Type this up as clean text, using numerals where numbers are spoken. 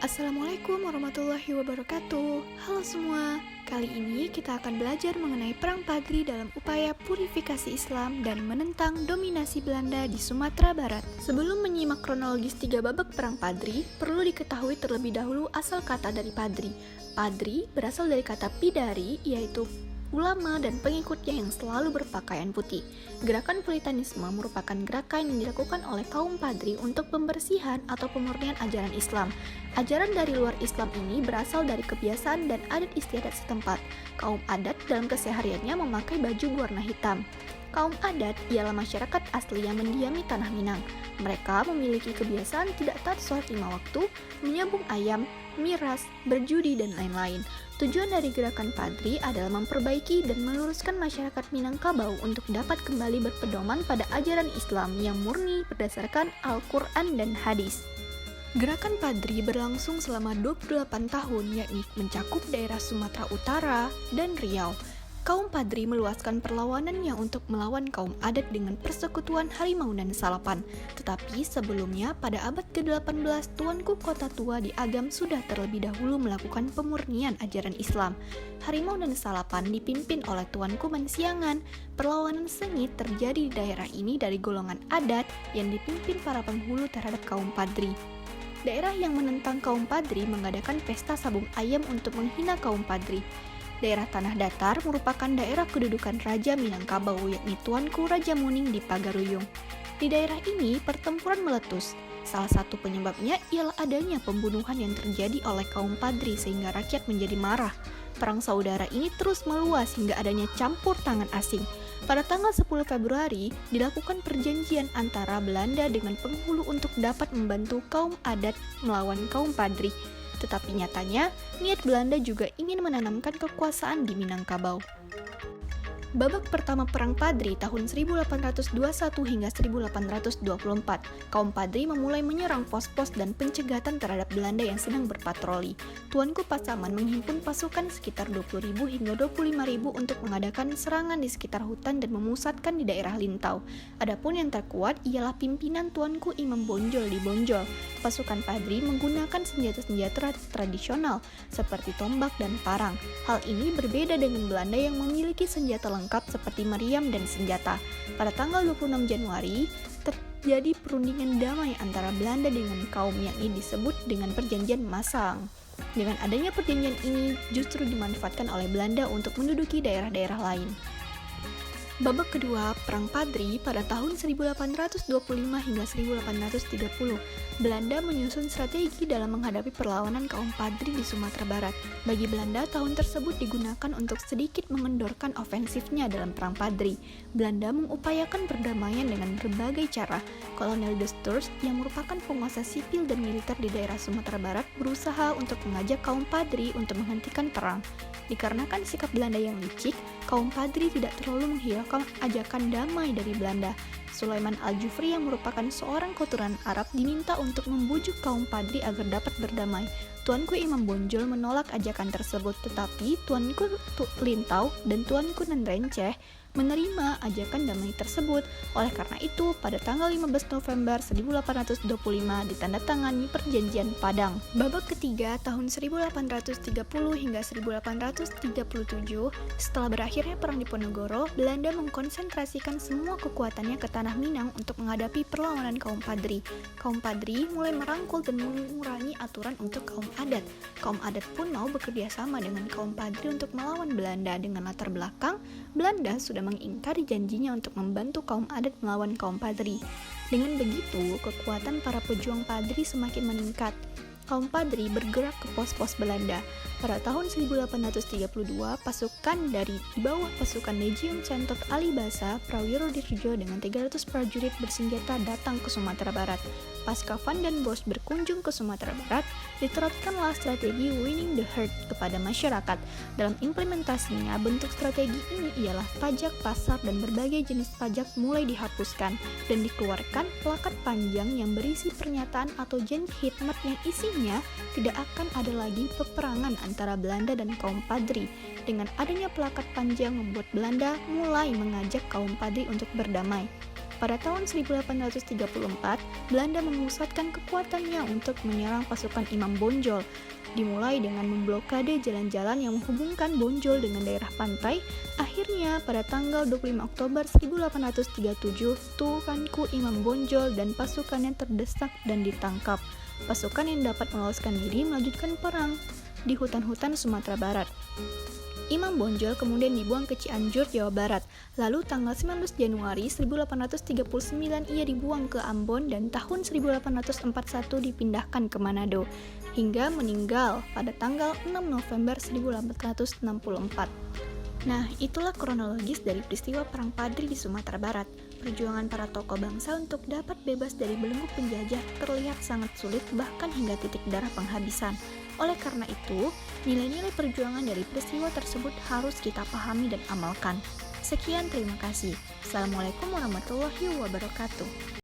Assalamualaikum warahmatullahi wabarakatuh. Halo semua, kali ini kita akan belajar mengenai Perang Padri dalam upaya purifikasi Islam dan menentang dominasi Belanda di Sumatera Barat. Sebelum menyimak kronologis 3 babak Perang Padri, perlu diketahui terlebih dahulu asal kata dari Padri. Padri berasal dari kata pidari, yaitu ulama dan pengikutnya yang selalu berpakaian putih. Gerakan Puritanisme merupakan gerakan yang dilakukan oleh kaum Padri untuk pembersihan atau pemurnian ajaran Islam. Ajaran dari luar Islam ini berasal dari kebiasaan dan adat istiadat setempat. Kaum adat dalam kesehariannya memakai baju berwarna hitam. Kaum adat ialah masyarakat asli yang mendiami tanah Minang. Mereka memiliki kebiasaan tidak taat sholat 5 waktu, menyambung ayam, miras, berjudi, dan lain-lain. Tujuan dari gerakan Padri adalah memperbaiki dan meluruskan masyarakat Minangkabau untuk dapat kembali berpedoman pada ajaran Islam yang murni berdasarkan Al-Quran dan hadis. Gerakan Padri berlangsung selama 28 tahun, yakni mencakup daerah Sumatera Utara dan Riau. Kaum Padri meluaskan perlawanannya untuk melawan kaum adat dengan persekutuan Harimau dan Salapan. Tetapi sebelumnya, pada abad ke-18, Tuanku Kota Tua di Agam sudah terlebih dahulu melakukan pemurnian ajaran Islam. Harimau dan Salapan dipimpin oleh Tuanku Mansiangan. Perlawanan sengit terjadi di daerah ini dari golongan adat yang dipimpin para penghulu terhadap kaum Padri. Daerah yang menentang kaum Padri mengadakan pesta sabung ayam untuk menghina kaum Padri. Daerah Tanah Datar merupakan daerah kedudukan Raja Minangkabau, yakni Tuanku Raja Muning di Pagaruyung. Di daerah ini, pertempuran meletus. Salah satu penyebabnya ialah adanya pembunuhan yang terjadi oleh kaum Padri sehingga rakyat menjadi marah. Perang saudara ini terus meluas hingga adanya campur tangan asing. Pada tanggal 10 Februari, dilakukan perjanjian antara Belanda dengan penghulu untuk dapat membantu kaum adat melawan kaum Padri. Tetapi nyatanya, niat Belanda juga ingin menanamkan kekuasaan di Minangkabau. Babak pertama Perang Padri tahun 1821 hingga 1824, kaum Padri memulai menyerang pos-pos dan pencegatan terhadap Belanda yang sedang berpatroli. Tuanku Pasaman menghimpun pasukan sekitar 20.000 hingga 25.000 untuk mengadakan serangan di sekitar hutan dan memusatkan di daerah Lintau. Adapun yang terkuat ialah pimpinan Tuanku Imam Bonjol di Bonjol. Pasukan Padri menggunakan senjata-senjata tradisional seperti tombak dan parang. Hal ini berbeda dengan Belanda yang memiliki senjata lengkap seperti meriam dan senjata. Pada tanggal 26 Januari, terjadi perundingan damai antara Belanda dengan kaum yang ini disebut dengan Perjanjian Masang. Dengan adanya perjanjian ini justru dimanfaatkan oleh Belanda untuk menduduki daerah-daerah lain. Babak kedua, Perang Padri pada tahun 1825 hingga 1830, Belanda menyusun strategi dalam menghadapi perlawanan kaum Padri di Sumatera Barat. Bagi Belanda, tahun tersebut digunakan untuk sedikit mengendorkan ofensifnya dalam Perang Padri. Belanda mengupayakan perdamaian dengan berbagai cara. Kolonel de Sturz, yang merupakan penguasa sipil dan militer di daerah Sumatera Barat, berusaha untuk mengajak kaum Padri untuk menghentikan perang. Dikarenakan sikap Belanda yang licik, kaum Padri tidak terlalu menghiraukan ajakan damai dari Belanda. Sulaiman Al-Jufri yang merupakan seorang keturunan Arab diminta untuk membujuk kaum Padri agar dapat berdamai. Tuanku Imam Bonjol menolak ajakan tersebut, tetapi Tuanku Lintau dan Tuanku Nandrenceh menerima ajakan damai tersebut. Oleh karena itu, pada tanggal 15 November 1825 ditandatangani Perjanjian Padang. Babak ketiga tahun 1830 hingga 1837, setelah berakhirnya Perang Diponegoro, Belanda mengkonsentrasikan semua kekuatannya ke Tanah Minang untuk menghadapi perlawanan kaum Padri. Kaum Padri mulai merangkul dan mengurangi aturan untuk kaum adat. Kaum adat pun mau bekerja sama dengan kaum Padri untuk melawan Belanda. Dengan latar belakang, Belanda sudah mengingkari janjinya untuk membantu kaum adat melawan kaum Padri. Dengan begitu, kekuatan para pejuang Padri semakin meningkat. Kaum Padri bergerak ke pos-pos Belanda. Pada tahun 1832, pasukan dari di bawah pasukan Legiun Centot Ali Basa, Prawiro Dirjo dengan 300 prajurit bersenjata datang ke Sumatera Barat. Pasca Van den Bosch berkunjung ke Sumatera Barat, diterapkanlah strategi winning the herd kepada masyarakat. Dalam implementasinya, bentuk strategi ini ialah pajak pasar dan berbagai jenis pajak mulai dihapuskan dan dikeluarkan plakat panjang yang berisi pernyataan atau janji hikmat yang isinya tidak akan ada lagi peperangan antara Belanda dan kaum Padri. Dengan adanya plakat panjang membuat Belanda mulai mengajak kaum Padri untuk berdamai. pada tahun 1834, Belanda memusatkan kekuatannya untuk menyerang pasukan Imam Bonjol, dimulai dengan memblokade jalan-jalan yang menghubungkan Bonjol dengan daerah pantai. Akhirnya, pada tanggal 25 Oktober 1837, Tuanku Imam Bonjol dan pasukannya terdesak dan ditangkap. Pasukan yang dapat meloloskan diri melanjutkan perang di hutan-hutan Sumatera Barat. Imam Bonjol kemudian dibuang ke Cianjur, Jawa Barat. Lalu tanggal 19 Januari 1839 ia dibuang ke Ambon dan tahun 1841 dipindahkan ke Manado hingga meninggal pada tanggal 6 November 1864. Nah, itulah kronologis dari peristiwa Perang Padri di Sumatera Barat. Perjuangan para tokoh bangsa untuk dapat bebas dari belenggu penjajah terlihat sangat sulit bahkan hingga titik darah penghabisan. Oleh karena itu, nilai-nilai perjuangan dari peristiwa tersebut harus kita pahami dan amalkan. Sekian, terima kasih. Assalamualaikum warahmatullahi wabarakatuh.